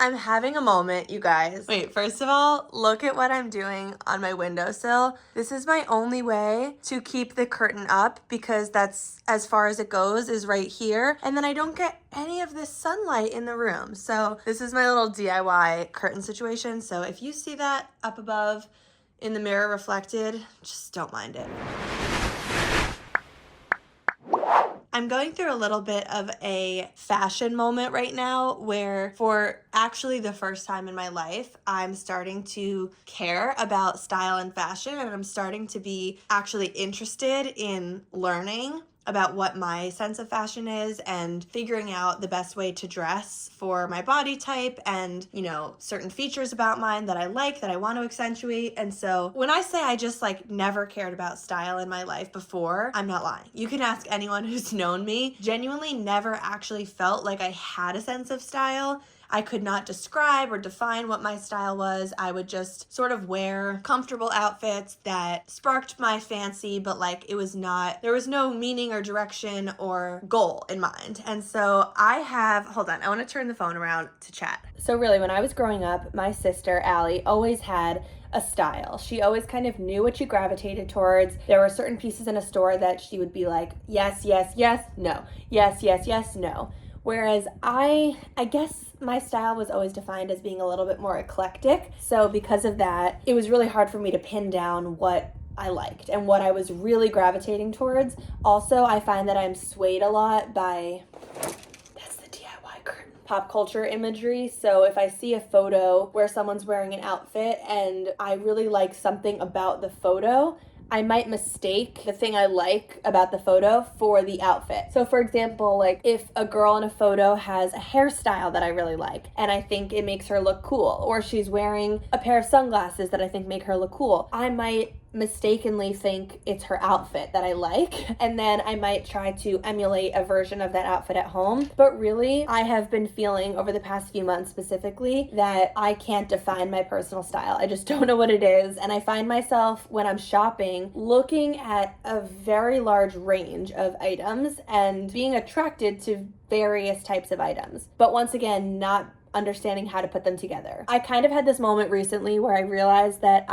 I'm having a moment, you guys. Wait, first of all, look at what I'm doing on my windowsill. This is my only way to keep the curtain up because that's as far as it goes is right here. And then I don't get any of this sunlight in the room. So this is my little DIY curtain situation. So if you see that up above in the mirror reflected, just don't mind it. I'm going through a little bit of a fashion moment right now where for actually the first time in my life, I'm starting to care about style and fashion, and I'm starting to be actually interested in learning about what my sense of fashion is and figuring out the best way to dress for my body type and, you know, certain features about mine that I like, that I want to accentuate. And so when I say I just never cared about style in my life before, I'm not lying. You can ask anyone who's known me. Genuinely never actually felt like I had a sense of style. I could not describe or define what my style was. I would just sort of wear comfortable outfits that sparked my fancy, but there was no meaning or direction or goal in mind. And so hold on, I want to turn the phone around to chat. So really, when I was growing up, my sister, Allie, always had a style. She always kind of knew what she gravitated towards. There were certain pieces in a store that she would be like, yes, yes, yes, no. Yes, yes, yes, no. Whereas I guess my style was always defined as being a little bit more eclectic. So because of that, it was really hard for me to pin down what I liked and what I was really gravitating towards. Also, I find that I'm swayed a lot by, that's the DIY curtain, pop culture imagery. So if I see a photo where someone's wearing an outfit and I really like something about the photo, I might mistake the thing I like about the photo for the outfit. So for example, if a girl in a photo has a hairstyle that I really like and I think it makes her look cool, or she's wearing a pair of sunglasses that I think make her look cool, I might mistakenly think it's her outfit that I like, and then I might try to emulate a version of that outfit at home. But really, I have been feeling over the past few months specifically that I can't define my personal style. I just don't know what it is, and I find myself when I'm shopping looking at a very large range of items and being attracted to various types of items, but once again, not understanding how to put them together. I kind of had this moment recently where I realized that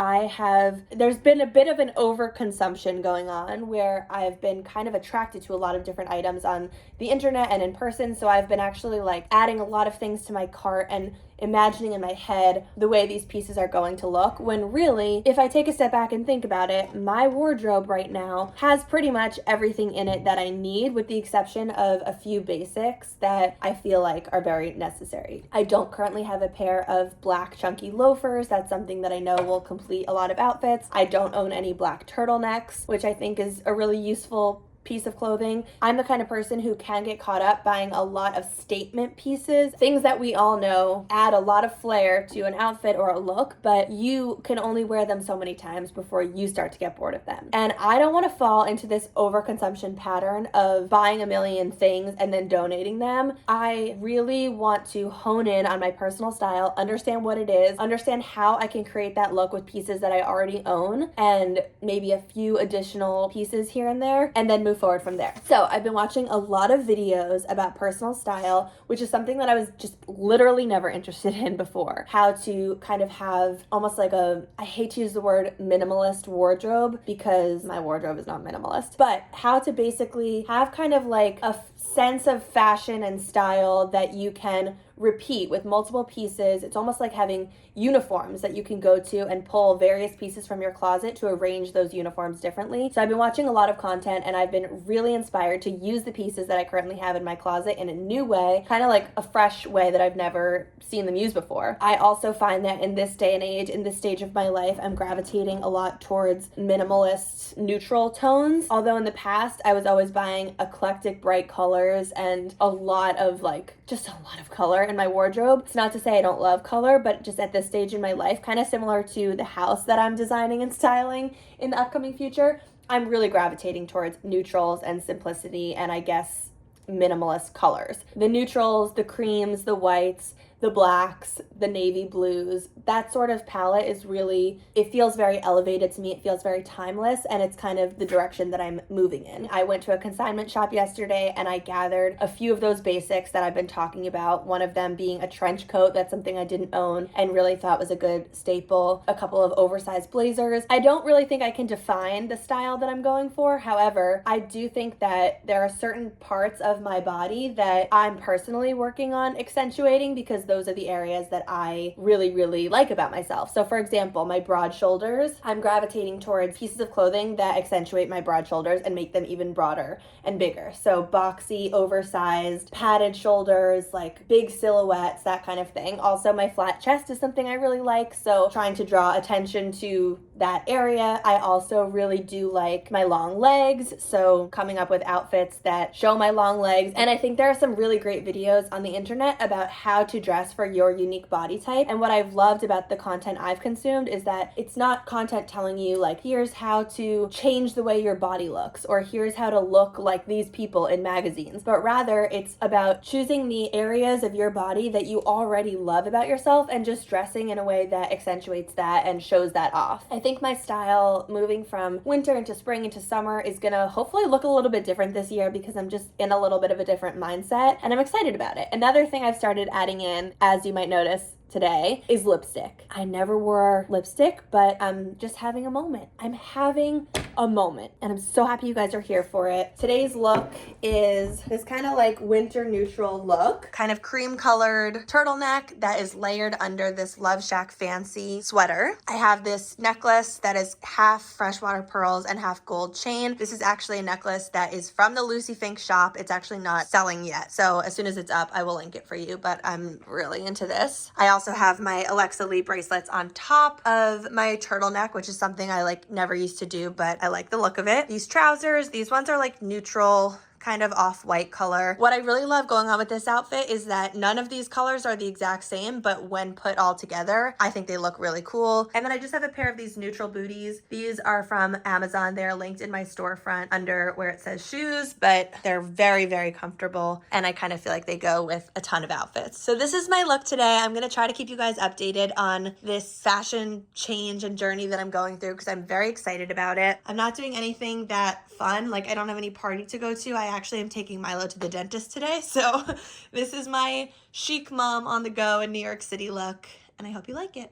there's been a bit of an overconsumption going on where I've been kind of attracted to a lot of different items on the internet and in person. So I've been actually adding a lot of things to my cart and imagining in my head the way these pieces are going to look, when really, if I take a step back and think about it, my wardrobe right now has pretty much everything in it that I need, with the exception of a few basics that I feel like are very necessary. I don't currently have a pair of black chunky loafers. That's something that I know will complete a lot of outfits. I don't own any black turtlenecks, which I think is a really useful piece of clothing. I'm the kind of person who can get caught up buying a lot of statement pieces, things that we all know add a lot of flair to an outfit or a look, but you can only wear them so many times before you start to get bored of them. And I don't want to fall into this overconsumption pattern of buying a million things and then donating them. I really want to hone in on my personal style, understand what it is, understand how I can create that look with pieces that I already own and maybe a few additional pieces here and there, and then move forward from there. So I've been watching a lot of videos about personal style, which is something that I was just literally never interested in before. How to kind of have almost I hate to use the word minimalist wardrobe because my wardrobe is not minimalist, but how to basically have kind of a sense of fashion and style that you can repeat with multiple pieces. It's almost like having uniforms that you can go to and pull various pieces from your closet to arrange those uniforms differently. So I've been watching a lot of content and I've been really inspired to use the pieces that I currently have in my closet in a new way, kind of like a fresh way that I've never seen them used before. I also find that in this day and age, in this stage of my life, I'm gravitating a lot towards minimalist, neutral tones. Although in the past, I was always buying eclectic, bright colors and a lot of just a lot of color in my wardrobe. It's not to say I don't love color, but just at this stage in my life, kind of similar to the house that I'm designing and styling in the upcoming future, I'm really gravitating towards neutrals and simplicity and I guess minimalist colors. The neutrals, the creams, the whites, the blacks, the navy blues. That sort of palette is really, it feels very elevated to me. It feels very timeless, and it's kind of the direction that I'm moving in. I went to a consignment shop yesterday and I gathered a few of those basics that I've been talking about. One of them being a trench coat. That's something I didn't own and really thought was a good staple. A couple of oversized blazers. I don't really think I can define the style that I'm going for. However, I do think that there are certain parts of my body that I'm personally working on accentuating because those are the areas that I really, really like about myself. So for example, my broad shoulders, I'm gravitating towards pieces of clothing that accentuate my broad shoulders and make them even broader and bigger. So boxy, oversized, padded shoulders, like big silhouettes, that kind of thing. Also, my flat chest is something I really like, so trying to draw attention to that area. I also really do like my long legs, so coming up with outfits that show my long legs. And I think there are some really great videos on the internet about how to dress for your unique body type. And what I've loved about the content I've consumed is that it's not content telling you like, here's how to change the way your body looks, or here's how to look like these people in magazines, but rather it's about choosing the areas of your body that you already love about yourself and just dressing in a way that accentuates that and shows that off. I think my style moving from winter into spring into summer is gonna hopefully look a little bit different this year because I'm just in a little bit of a different mindset and I'm excited about it. Another thing I've started adding in, as you might notice today, is lipstick. I never wore lipstick, but I'm just having a moment. I'm having a moment and I'm so happy you guys are here for it. Today's look is this kind of like winter neutral look, kind of cream colored turtleneck that is layered under this Love Shack fancy sweater. I have this necklace that is half freshwater pearls and half gold chain. This is actually a necklace that is from the Lucie Fink shop. It's actually not selling yet, so as soon as it's up I will link it for you, but I'm really into this. I also have my Alexa Lee bracelets on top of my turtleneck, which is something I like never used to do, but I like the look of it. These trousers, these ones are like neutral, kind of off-white color. What I really love going on with this outfit is that none of these colors are the exact same, but when put all together, I think they look really cool. And then I just have a pair of these neutral booties. These are from Amazon. They're linked in my storefront under where it says shoes, but they're very, very comfortable. And I kind of feel like they go with a ton of outfits. So this is my look today. I'm gonna try to keep you guys updated on this fashion change and journey that I'm going through because I'm very excited about it. I'm not doing anything that fun. Like I don't have any party to go to. I actually am taking Milo to the dentist today. So this is my chic mom on the go in New York City look, and I hope you like it.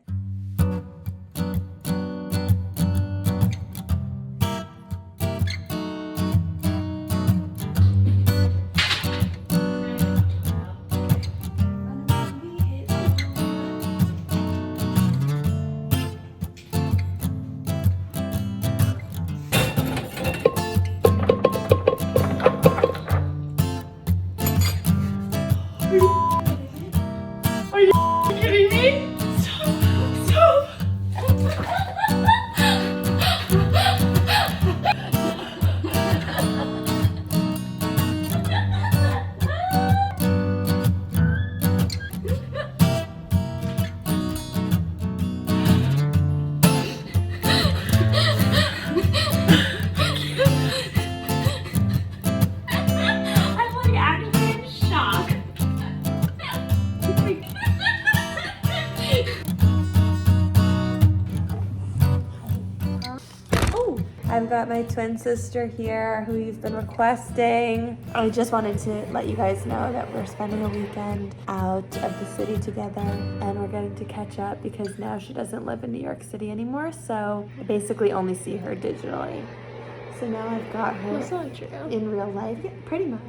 I've got my twin sister here who you've been requesting. I just wanted to let you guys know that we're spending a weekend out of the city together and we're getting to catch up because now she doesn't live in New York City anymore, so I basically only see her digitally. So now I've got her That's not true. in real life. Yeah, pretty much.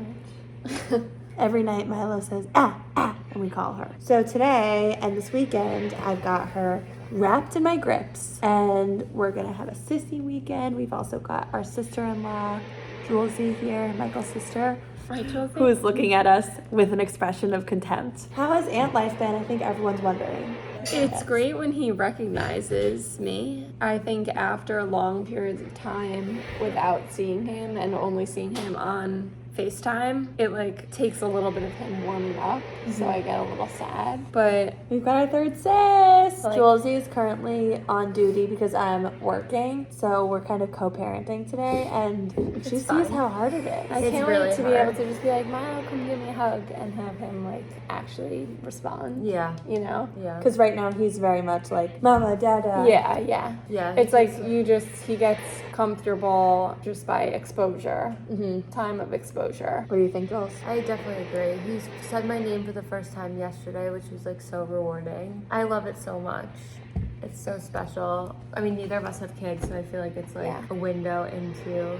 Every night Milo says, ah, and we call her. So today and this weekend, I've got her wrapped in my grips and we're gonna have a sissy weekend. We've also got our sister-in-law, Lucie here, Michael's sister, who is looking at us with an expression of contempt. How has ant life been? I think everyone's wondering. It's great when he recognizes me. I think after long periods of time without seeing him and only seeing him on FaceTime, it like takes a little bit of him warming up, so I get a little sad. But we've got our third sis. Like, Julesy is currently on duty because I'm working, so we're kind of co-parenting today, and she sees how hard it is. I can't wait to be able to just be like, Milo, come give me a hug, and have him like actually respond. Yeah. You know? Yeah. Because right now he's very much like, Mama, Dada. Yeah. Yeah. It's like he gets comfortable just by exposure. Time of exposure. What do you think, Jules? I definitely agree. He said my name for the first time yesterday, which was like so rewarding. I love it so much. It's so special. I mean, neither of us have kids, so I feel like it's like a window into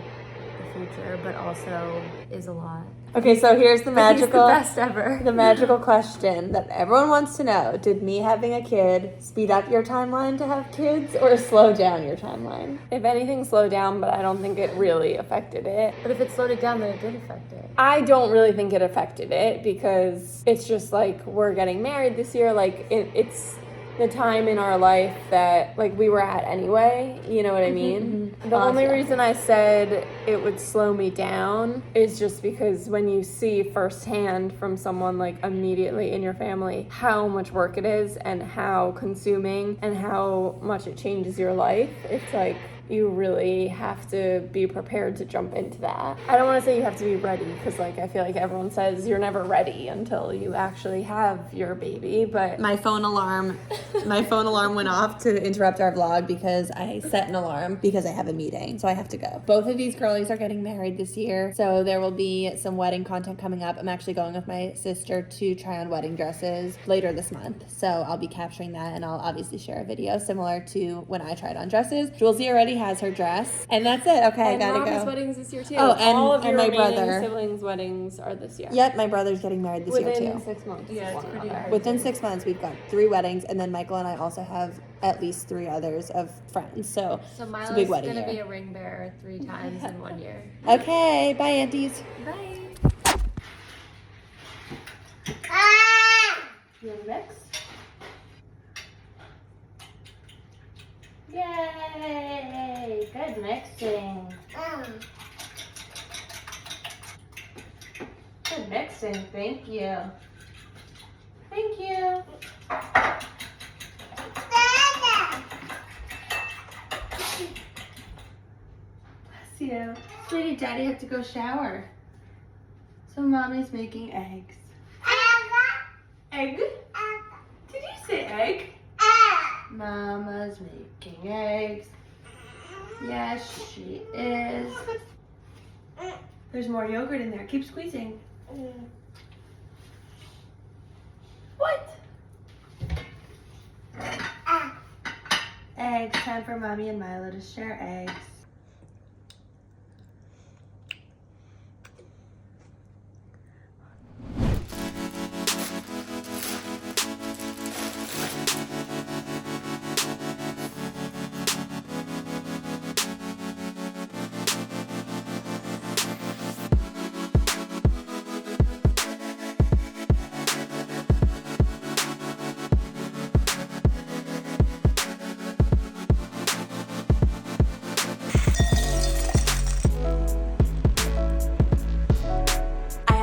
the future, but also is a lot. Okay, so here's the magical, He's the best ever. The magical question that everyone wants to know. Did me having a kid speed up your timeline to have kids or slow down your timeline? If anything, slow down, but I don't think it really affected it. But if it slowed it down, then it did affect it. I don't really think it affected it because it's just like we're getting married this year. Like it's the time in our life that like we were at anyway, you know what I mean? The only reason I said it would slow me down is just because when you see firsthand from someone like immediately in your family how much work it is and how consuming and how much it changes your life, it's like you really have to be prepared to jump into that. I don't want to say you have to be ready because like I feel like everyone says you're never ready until you actually have your baby, but My phone alarm went off to interrupt our vlog because I set an alarm because I have a meeting, so I have to go. Both of these girlies are getting married this year, so there will be some wedding content coming up. I'm actually going with my sister to try on wedding dresses later this month, so I'll be capturing that, and I'll obviously share a video similar to when I tried on dresses. Julesy already has her dress, and that's it. Okay, and I gotta Mommy's go. wedding's this year too. Oh, and- all of and your my remaining brother. siblings' weddings are this year. Yep, my brother's getting married this year Within too. 6 months. Yeah, is it's one pretty another. hard. Within 6 months, we've got 3 weddings, and then Michael and I also have at least 3 others of friends. So So it's Milo's a big wedding gonna year. be a ring bearer 3 times in 1 year. Okay, bye, aunties. Bye. You want to mix? Yay! Good mixing. Good mixing. Thank you. Thank you. Bless you. Sweetie, Daddy had to go shower. So Mommy's making eggs. Egg? Did you say egg? Mama's making eggs. Yes, she is. There's more yogurt in there. Keep squeezing. What? Eggs. Time for Mommy and Milo to share eggs.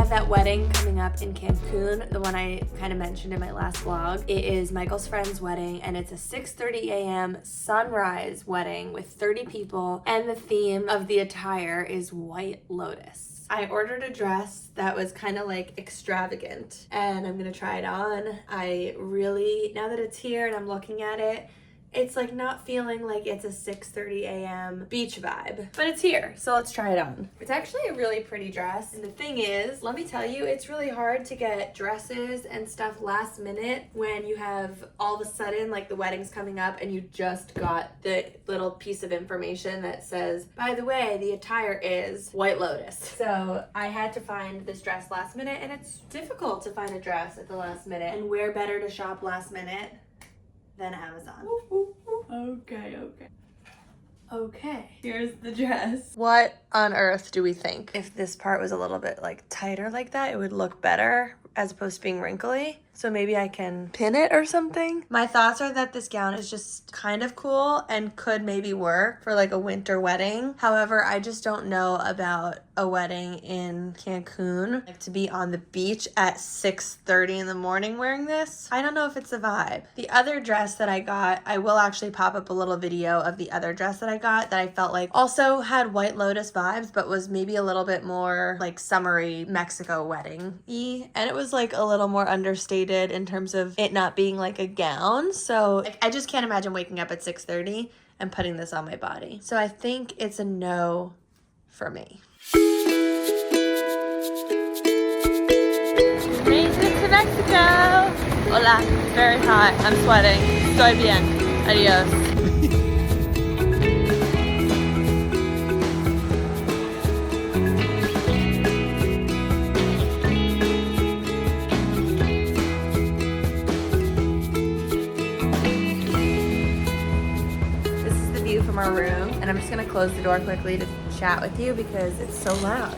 That wedding coming up in Cancun, the one I kind of mentioned in my last vlog. It is Michael's friend's wedding, and it's a 6:30 a.m. sunrise wedding with 30 people, and the theme of the attire is White Lotus. I ordered a dress that was kind of like extravagant, and I'm gonna try it on. I really, now that it's here and I'm looking at it, it's like not feeling like it's a 6:30 a.m. beach vibe, but it's here, so let's try it on. It's actually a really pretty dress, and the thing is, let me tell you, it's really hard to get dresses and stuff last minute when you have all of a sudden like the wedding's coming up and you just got the little piece of information that says, by the way, the attire is White Lotus. So I had to find this dress last minute, and it's difficult to find a dress at the last minute, and where better to shop last minute than Amazon. Okay, here's the dress. What on earth do we think? If this part was a little bit like tighter like that, it would look better as opposed to being wrinkly. So maybe I can pin it or something. My thoughts are that this gown is just kind of cool and could maybe work for like a winter wedding. However, I just don't know about a wedding in Cancun. Like to be on the beach at 6:30 in the morning wearing this. I don't know if it's a vibe. The other dress that I got, I will actually pop up a little video of the other dress that I got that I felt like also had White Lotus vibes, but was maybe a little bit more like summery Mexico wedding-y. And it was like a little more understated in terms of it not being like a gown. So like, I just can't imagine waking up at 6:30 and putting this on my body. So I think it's a no for me. Made it to Mexico. Hola. It's very hot. I'm sweating. Estoy bien. Adios. From our room, and I'm just gonna close the door quickly to chat with you because it's so loud.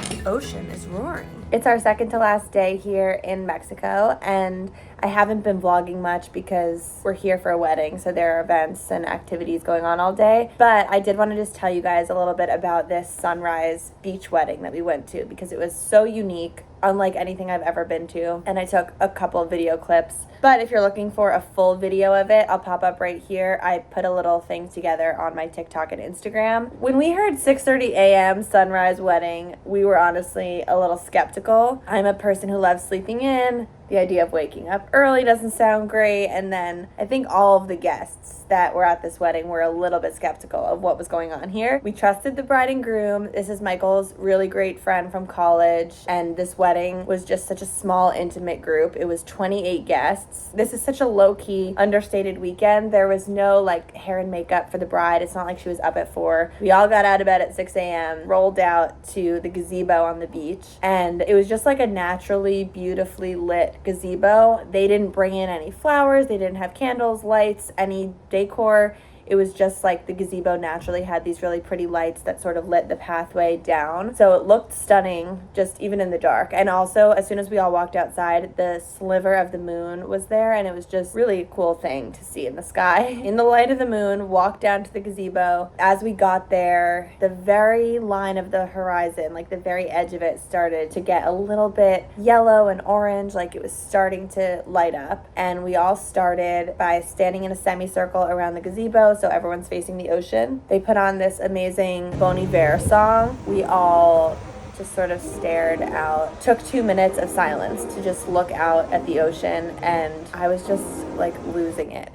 The ocean is roaring. It's our second to last day here in Mexico, and I haven't been vlogging much because we're here for a wedding, so there are events and activities going on all day. But I did want to just tell you guys a little bit about this sunrise beach wedding that we went to because it was so unique, unlike anything I've ever been to, and I took a couple of video clips. But if you're looking for a full video of it, I'll pop up right here. I put a little thing together on my TikTok and Instagram. When we heard 6:30 a.m. sunrise wedding, we were honestly a little skeptical. I'm a person who loves sleeping in. The idea of waking up early doesn't sound great. And then I think all of the guests that were at this wedding were a little bit skeptical of what was going on here. We trusted the bride and groom. This is Michael's really great friend from college. And this wedding was just such a small, intimate group. It was 28 guests. This is such a low-key, understated weekend. There was no like hair and makeup for the bride. It's not like she was up at 4. We all got out of bed at 6 a.m., rolled out to the gazebo on the beach. And it was just like a naturally, beautifully lit gazebo. They didn't bring in any flowers. They didn't have candles, lights, any decor. It was just like the gazebo naturally had these really pretty lights that sort of lit the pathway down. So it looked stunning, just even in the dark. And also, as soon as we all walked outside, the sliver of the moon was there, and it was just really a cool thing to see in the sky. In the light of the moon, walked down to the gazebo. As we got there, the very line of the horizon, like the very edge of it, started to get a little bit yellow and orange, like it was starting to light up. And we all started by standing in a semicircle around the gazebo, so everyone's facing the ocean. They put on this amazing Bon Iver song. We all just sort of stared out. Took 2 minutes of silence to just look out at the ocean, and I was just like losing it.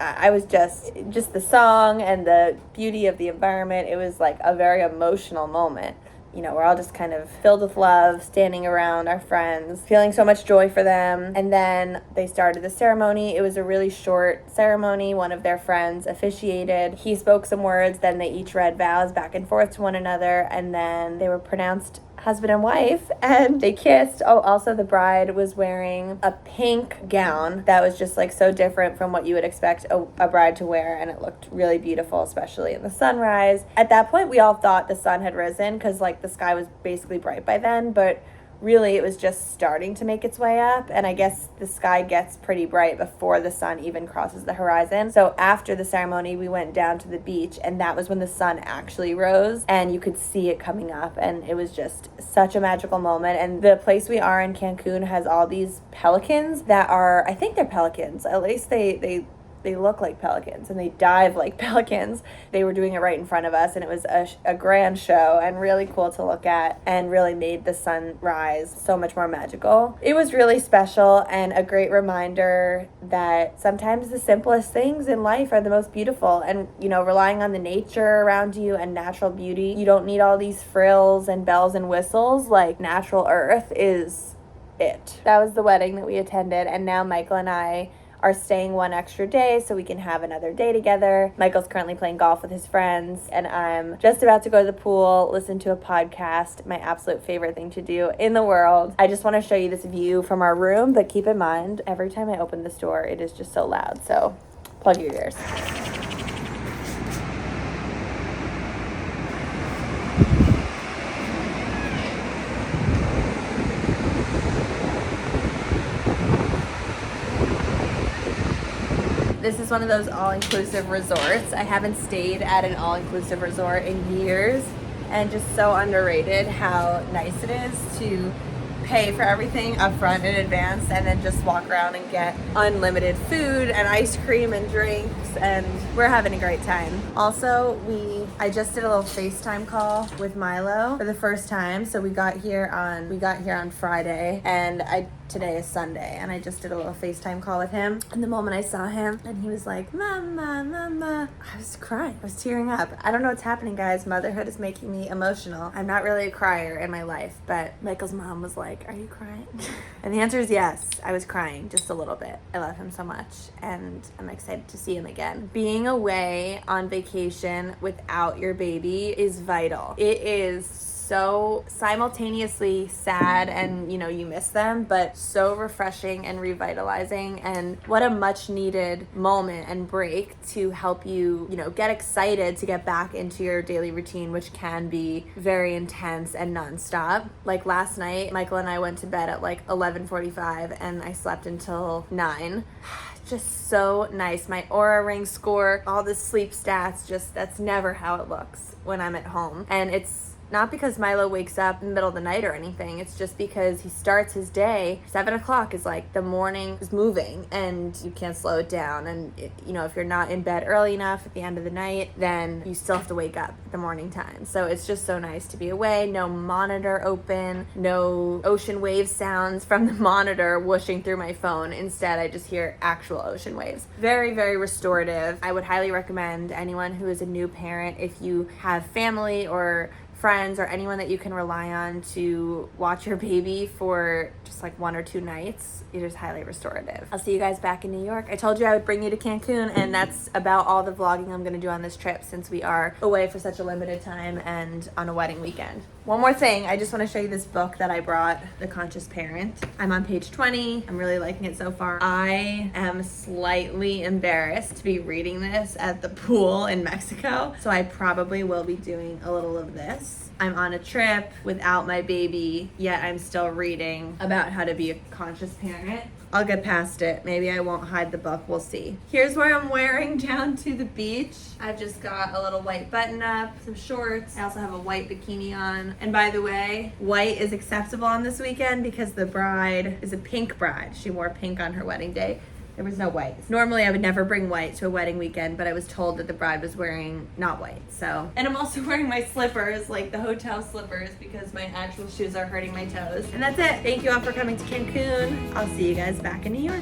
I was just the song and the beauty of the environment. It was like a very emotional moment. You know, we're all just kind of filled with love, standing around our friends, feeling so much joy for them. And then they started the ceremony. It was a really short ceremony. One of their friends officiated. He spoke some words, then they each read vows back and forth to one another, and then they were pronounced husband and wife, and they kissed. Oh, also the bride was wearing a pink gown that was just like so different from what you would expect a bride to wear, and it looked really beautiful, especially in the sunrise. At that point, we all thought the sun had risen because like the sky was basically bright by then, but really it was just starting to make its way up, and I guess the sky gets pretty bright before the sun even crosses the horizon. So after the ceremony, we went down to the beach, and that was when the sun actually rose, and you could see it coming up, and it was just such a magical moment. And the place we are in Cancun has all these pelicans that are, I think they're pelicans, at least they look like pelicans, and they dive like pelicans. They were doing it right in front of us, and it was a grand show and really cool to look at, and really made the sunrise so much more magical. It was really special and a great reminder that sometimes the simplest things in life are the most beautiful, and you know, relying on the nature around you and natural beauty. You don't need all these frills and bells and whistles. Like, natural earth is it. That was the wedding that we attended, and now Michael and I are staying one extra day so we can have another day together. Michael's currently playing golf with his friends, and I'm just about to go to the pool, listen to a podcast, my absolute favorite thing to do in the world. I just want to show you this view from our room, but keep in mind, every time I open this door, it is just so loud, so plug your ears. This is one of those all-inclusive resorts. I haven't stayed at an all-inclusive resort in years, and just so underrated how nice it is to pay for everything up front in advance and then just walk around and get unlimited food and ice cream and drinks, and we're having a great time. Also, I just did a little FaceTime call with Milo for the first time. So we got here on Friday, and today is Sunday, and I just did a little FaceTime call with him. And the moment I saw him and he was like, "Mama, Mama," I was crying. I was tearing up. I don't know what's happening, guys. Motherhood is making me emotional. I'm not really a crier in my life, but Michael's mom was like, "Are you crying?" And the answer is yes. I was crying just a little bit. I love him so much, and I'm excited to see him again. Being away on vacation without your baby is vital. It is so simultaneously sad, and you miss them, but so refreshing and revitalizing, and what a much needed moment and break to help you get excited to get back into your daily routine, which can be very intense and nonstop. Like last night, Michael and I went to bed at like 11:45 and I slept until 9. Just so nice. My Aura Ring score, all the sleep stats, that's never how it looks when I'm at home. And it's not because Milo wakes up in the middle of the night or anything. It's just because he starts his day. 7 o'clock is like the morning is moving, and you can't slow it down. And if you're not in bed early enough at the end of the night, then you still have to wake up at the morning time. So it's just so nice to be away. No monitor open, no ocean wave sounds from the monitor whooshing through my phone. Instead, I just hear actual ocean waves. Very, very restorative. I would highly recommend anyone who is a new parent, if you have family or friends or anyone that you can rely on to watch your baby for just like 1 or 2 nights, it is highly restorative. I'll see you guys back in New York. I told you I would bring you to Cancun, and that's about all the vlogging I'm going to do on this trip, since we are away for such a limited time and on a wedding weekend. One more thing, I just want to show you this book that I brought, The Conscious Parent. I'm on page 20. I'm really liking it so far. I am slightly embarrassed to be reading this at the pool in Mexico, so I probably will be doing a little of this. I'm on a trip without my baby, yet I'm still reading about how to be a conscious parent. I'll get past it. Maybe I won't hide the book. We'll see. Here's what I'm wearing down to the beach. I've just got a little white button up, some shorts. I also have a white bikini on. And by the way, white is acceptable on this weekend because the bride is a pink bride. She wore pink on her wedding day. There was no white. Normally I would never bring white to a wedding weekend, but I was told that the bride was wearing not white. So, and I'm also wearing my slippers, like the hotel slippers, because my actual shoes are hurting my toes. And that's it. Thank you all for coming to Cancun. I'll see you guys back in New York.